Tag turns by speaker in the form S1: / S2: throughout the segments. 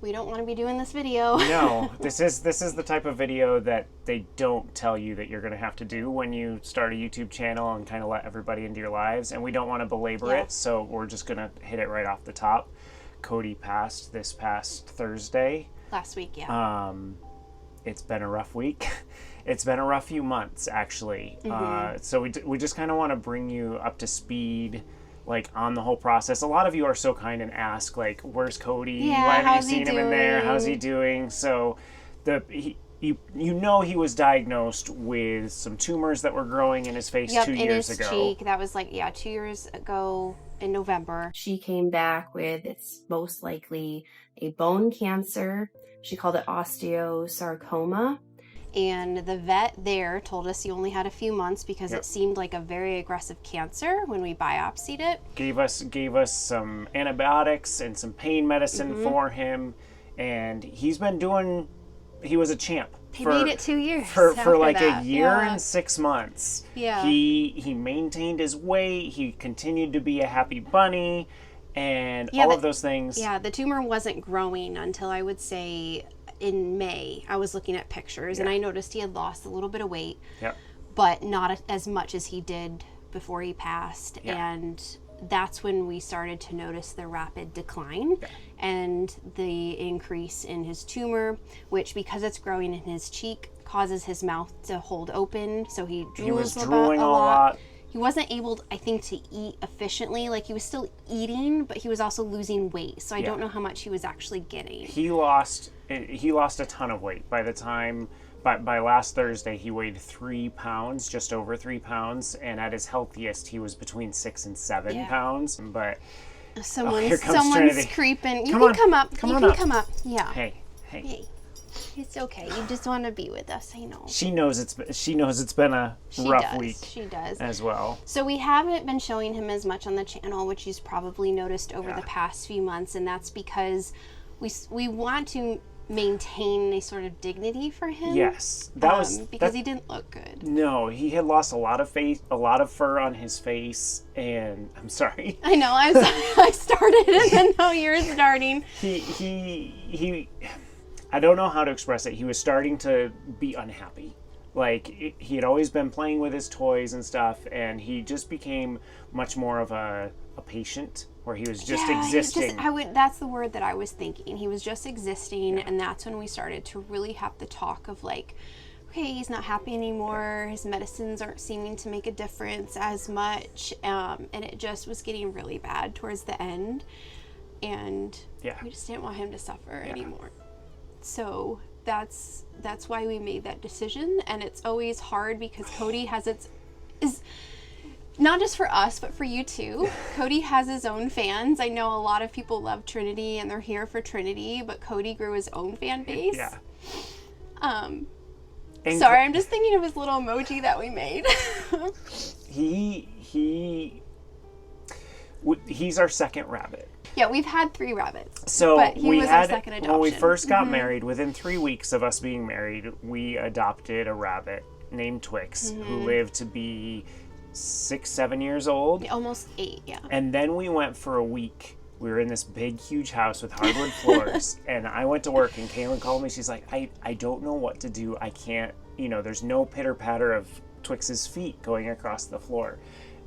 S1: we don't want to be doing this video.
S2: No, this is the type of video that they don't tell you that you're going to have to do when you start a YouTube channel and kind of let everybody into your lives. And we don't want to belabor it, so we're just going to hit it right off the top. Cody passed this past Thursday.
S1: Last week, yeah.
S2: It's been a rough week. It's been a rough few months, actually. So we just kind of want to bring you up to speed, like, on the whole process. A lot of you are so kind and ask, like, where's Cody?
S1: Yeah,
S2: why haven't you seen him in there? How's he doing? So you know he was diagnosed with some tumors that were growing in his face 2 years ago.
S1: In his cheek. That was 2 years ago in November.
S3: She came back with, it's most likely a bone cancer. She called it osteosarcoma.
S1: And the vet there told us he only had a few months because it seemed like a very aggressive cancer when we biopsied it.
S2: Gave us some antibiotics and some pain medicine for him, and he was a champ.
S1: He made it 2 years
S2: for like
S1: that.
S2: a year and 6 months.
S1: Yeah.
S2: He maintained his weight. He continued to be a happy bunny, and all of those things.
S1: Yeah, the tumor wasn't growing until I would say in May. I was looking at pictures and I noticed he had lost a little bit of weight, but not as much as he did before he passed. And that's when we started to notice the rapid decline and the increase in his tumor, which, because it's growing in his cheek, causes his mouth to hold open, so he
S2: was
S1: drools
S2: drooling
S1: a lot. He wasn't able, I think, to eat efficiently. Like, he was still eating, but he was also losing weight. So I don't know how much he was actually getting.
S2: He lost a ton of weight. By last Thursday, he weighed 3 pounds, just over 3 pounds. And at his healthiest, he was between 6 and 7 pounds. But
S1: someone's
S2: Trinity.
S1: creeping. You
S2: Come
S1: can
S2: on.
S1: come up.
S2: Come
S1: you
S2: on
S1: can
S2: up.
S1: come up. Yeah.
S2: Hey.
S1: It's okay. You just want to be with us. I know.
S2: She knows it's been a rough week.
S1: She does
S2: as well.
S1: So we haven't been showing him as much on the channel, which you've probably noticed over the past few months, and that's because we want to maintain a sort of dignity for him.
S2: Yes,
S1: because he didn't look good.
S2: No, he had lost a lot of fur on his face, and I'm sorry.
S1: I know. I started, and then now you're starting.
S2: He I don't know how to express it. He was starting to be unhappy. Like, he had always been playing with his toys and stuff, and he just became much more of a patient, where he was just existing.
S1: That's the word that I was thinking. He was just existing, and that's when we started to really have the talk of, like, okay, he's not happy anymore. His medicines aren't seeming to make a difference as much, and it just was getting really bad towards the end, and we just didn't want him to suffer anymore. So that's why we made that decision, and it's always hard because Cody is not just for us, but for you too. Cody has his own fans. I know a lot of people love Trinity and they're here for Trinity, but Cody grew his own fan base.
S2: Yeah.
S1: Sorry, I'm just thinking of his little emoji that we made.
S2: He's our second rabbit.
S1: Yeah, we've had 3 rabbits.
S2: So
S1: but he was our second adoption.
S2: When we first got married, within 3 weeks of us being married, we adopted a rabbit named Twix, who lived to be 6-7 years old.
S1: Almost 8, yeah.
S2: And then we went for a week. We were in this big, huge house with hardwood floors, and I went to work, and Kaylin called me. She's like, I don't know what to do. I can't, there's no pitter-patter of Twix's feet going across the floor.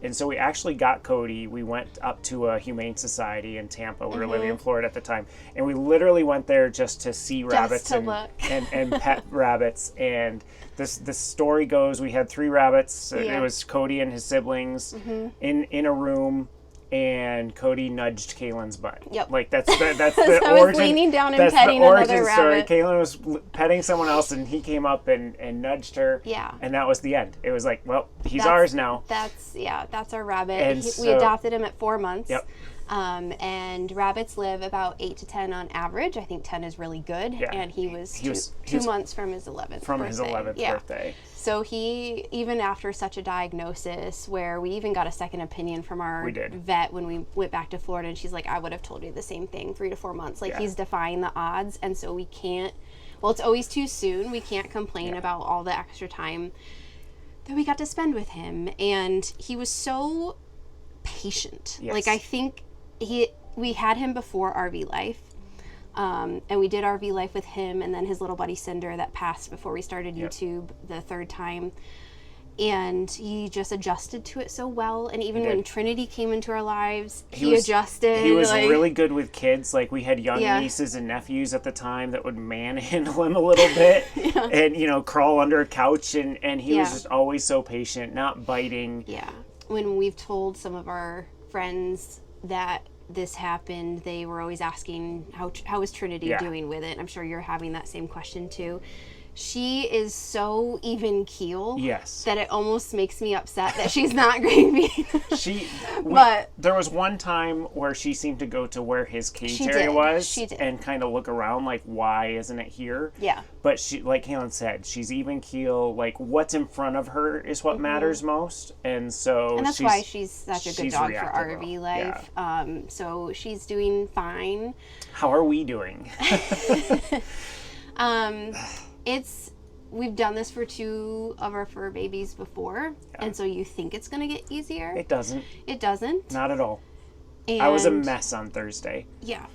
S2: And so we actually got Cody. We went up to a humane society in Tampa. We were living in Florida at the time. And we literally went there just to see rabbits and pet rabbits. And the story goes, we had 3 rabbits. It was Cody and his siblings in a room. And Cody nudged Kaylin's butt.
S1: Yep.
S2: Like, that's the
S1: I
S2: origin.
S1: was leaning down and
S2: that's
S1: petting
S2: the origin
S1: another
S2: story.
S1: rabbit.
S2: Kaylin was petting someone else, and he came up and nudged her.
S1: Yeah.
S2: And that was the end. It was like, well, he's ours now.
S1: That's our rabbit.
S2: And
S1: we adopted him at 4 months.
S2: Yep.
S1: And rabbits live about 8 to 10 on average. I think 10 is really good.
S2: Yeah.
S1: And he was 2 months from his 11th birthday.
S2: His 11th birthday.
S1: So he, even after such a diagnosis, where we even got a second opinion from our vet when we went back to Florida, and she's like, I would have told you the same thing, 3 to 4 months. Like, he's defying the odds, and so we can't, it's always too soon. We can't complain about all the extra time that we got to spend with him. And he was so patient.
S2: Yes.
S1: Like, I think we had him before RV Life. And we did RV life with him and then his little buddy Cinder that passed before we started YouTube the third time. And he just adjusted to it so well. And even when Trinity came into our lives, he adjusted.
S2: He was really good with kids. Like, we had young nieces and nephews at the time that would manhandle him a little bit and, you know, crawl under a couch. And he was just always so patient, not biting.
S1: Yeah. When we've told some of our friends that this happened, they were always asking, how is Trinity doing with it? I'm sure you're having that same question too. She is so even keel that it almost makes me upset that she's not grieving.
S2: There was one time where she seemed to go to where his cage area was and kind of look around like, why isn't it here?
S1: Yeah.
S2: But she, like Kaylin said, she's even keel. Like, what's in front of her is what matters most. And that's
S1: why she's such a good dog for RV life. Yeah. So she's doing fine.
S2: How are we doing?
S1: We've done this for 2 of our fur babies before, and so you think it's going to get easier.
S2: It doesn't.
S1: It doesn't.
S2: Not at all. And I was a mess on Thursday.
S1: Yeah.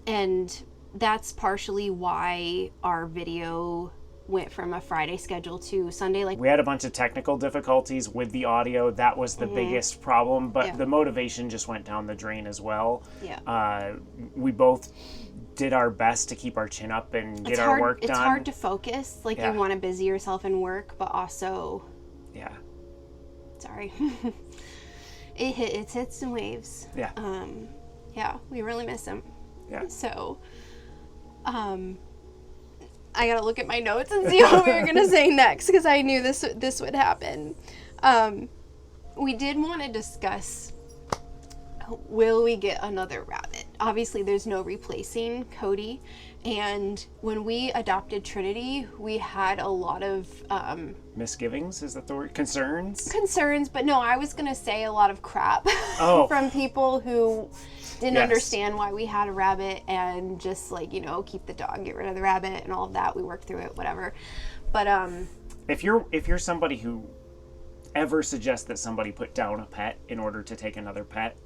S1: And that's partially why our video went from a Friday schedule to Sunday. Like,
S2: we had a bunch of technical difficulties with the audio. That was the biggest problem, but the motivation just went down the drain as well.
S1: Yeah.
S2: We both did our best to keep our chin up and get our work done.
S1: It's hard to focus. Like, you want to busy yourself in work, but also...
S2: Yeah.
S1: Sorry. It's hits and waves.
S2: Yeah.
S1: Yeah, we really miss him.
S2: Yeah.
S1: So, I gotta look at my notes and see what we were gonna say next, because I knew this would happen. We did want to discuss, will we get another rabbit? Obviously, there's no replacing Cody, and when we adopted Trinity, we had a lot of
S2: misgivings, is that the word? Concerns,
S1: but no, I was gonna say a lot of crap from people who didn't understand why we had a rabbit and just, like, you know, keep the dog, get rid of the rabbit and all of that. We worked through it, whatever. But
S2: if you're somebody who ever suggests that somebody put down a pet in order to take another pet,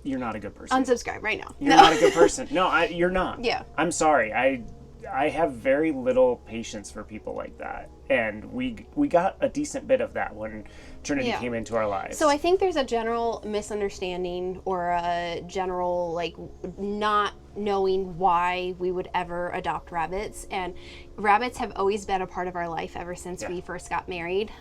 S2: you're not a good person.
S1: Unsubscribe right now.
S2: You're not a good person. No, you're not.
S1: Yeah.
S2: I'm sorry. I have very little patience for people like that. And we got a decent bit of that when Trinity came into our lives.
S1: So I think there's a general misunderstanding or a general, like, not knowing why we would ever adopt rabbits. And rabbits have always been a part of our life ever since we first got married.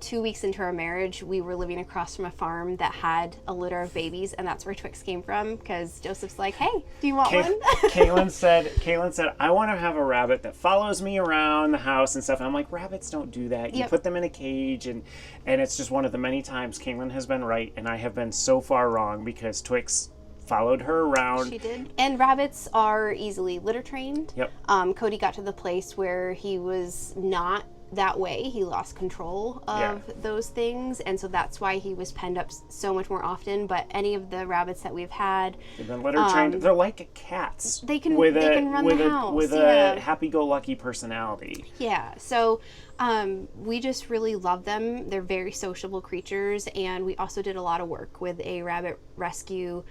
S1: 2 weeks into our marriage, we were living across from a farm that had a litter of babies, and that's where Twix came from, because Joseph's like, hey, do you want one?
S2: Kaylin said, I want to have a rabbit that follows me around the house and stuff. And I'm like, rabbits don't do that. You put them in a cage, and it's just one of the many times Kaylin has been right, and I have been so far wrong, because Twix followed her around.
S1: She did. And rabbits are easily litter trained.
S2: Yep.
S1: Cody got to the place where he was not that way. He lost control of those things, and so that's why he was penned up so much more often. But any of the rabbits that we've had,
S2: they've been litter trained. They're like cats.
S1: They can run the house
S2: with a happy-go-lucky personality.
S1: Yeah. So we just really love them. They're very sociable creatures, and we also did a lot of work with a rabbit rescue,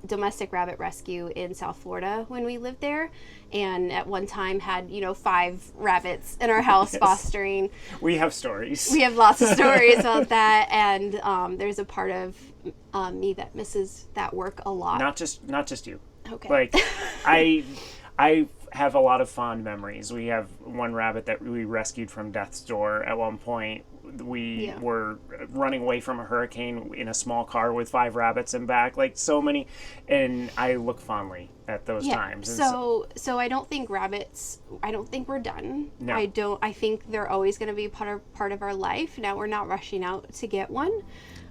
S1: domestic rabbit rescue in South Florida when we lived there, and at one time had 5 rabbits in our house fostering.
S2: We have stories.
S1: We have lots of stories about that, and there's a part of me that misses that work a lot.
S2: Not just you.
S1: Okay.
S2: Like, I have a lot of fond memories. We have one rabbit that we rescued from death's door at one point. We were running away from a hurricane in a small car with 5 rabbits in back, like so many, and I look fondly at those times. And
S1: so I don't think we're done.
S2: No.
S1: I think they're always going to be part of our life. Now, we're not rushing out to get one.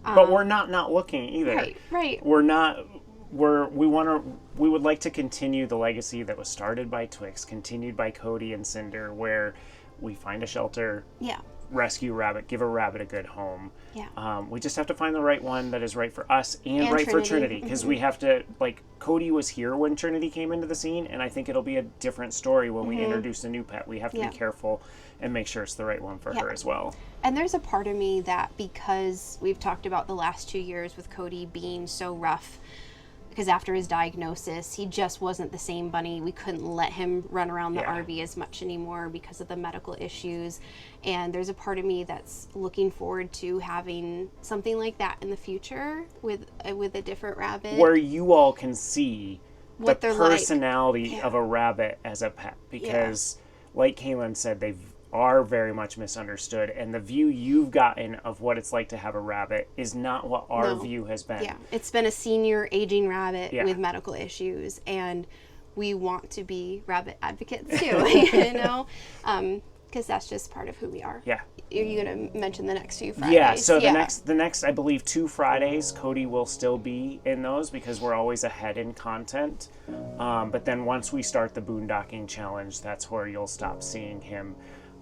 S2: But we're not looking either.
S1: Right.
S2: We're not. We would like to continue the legacy that was started by Twix, continued by Cody and Cinder, where we find a shelter, rescue rabbit, give a rabbit a good home.
S1: Yeah.
S2: We just have to find the right one that is right for us and right for Trinity, because we have to, like, Cody was here when Trinity came into the scene, and I think it'll be a different story when we introduce a new pet. We have to be careful and make sure it's the right one for her as well.
S1: And there's a part of me that, because we've talked about the last 2 years with Cody being so rough, because after his diagnosis, he just wasn't the same bunny. We couldn't let him run around the
S2: Yeah.
S1: RV as much anymore because of the medical issues. And there's a part of me that's looking forward to having something like that in the future with a different rabbit.
S2: Where you all can see
S1: What
S2: the
S1: they're like.
S2: personality
S1: Yeah.
S2: of a rabbit as a pet, because like Kaylin said, they are very much misunderstood, and the view you've gotten of what it's like to have a rabbit is not what our
S1: No.
S2: view has been.
S1: Yeah, it's been a senior aging rabbit
S2: Yeah.
S1: with medical issues, and we want to be rabbit advocates too, you know, because that's just part of who we are.
S2: Yeah.
S1: Are you going to mention the next few Fridays?
S2: Yeah, so the next I believe 2 Fridays, Cody will still be in those because we're always ahead in content. But then once we start the boondocking challenge, that's where you'll stop seeing him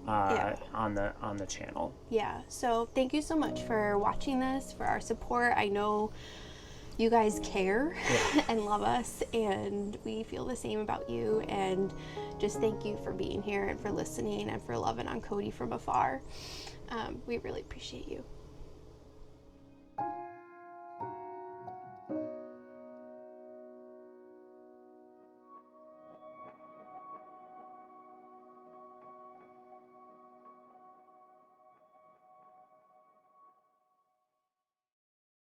S2: on the channel.
S1: Yeah, so thank you so much for watching this, for our support. I know you guys care and love us, and we feel the same about you. And just thank you for being here and for listening and for loving on Cody from afar. We really appreciate you.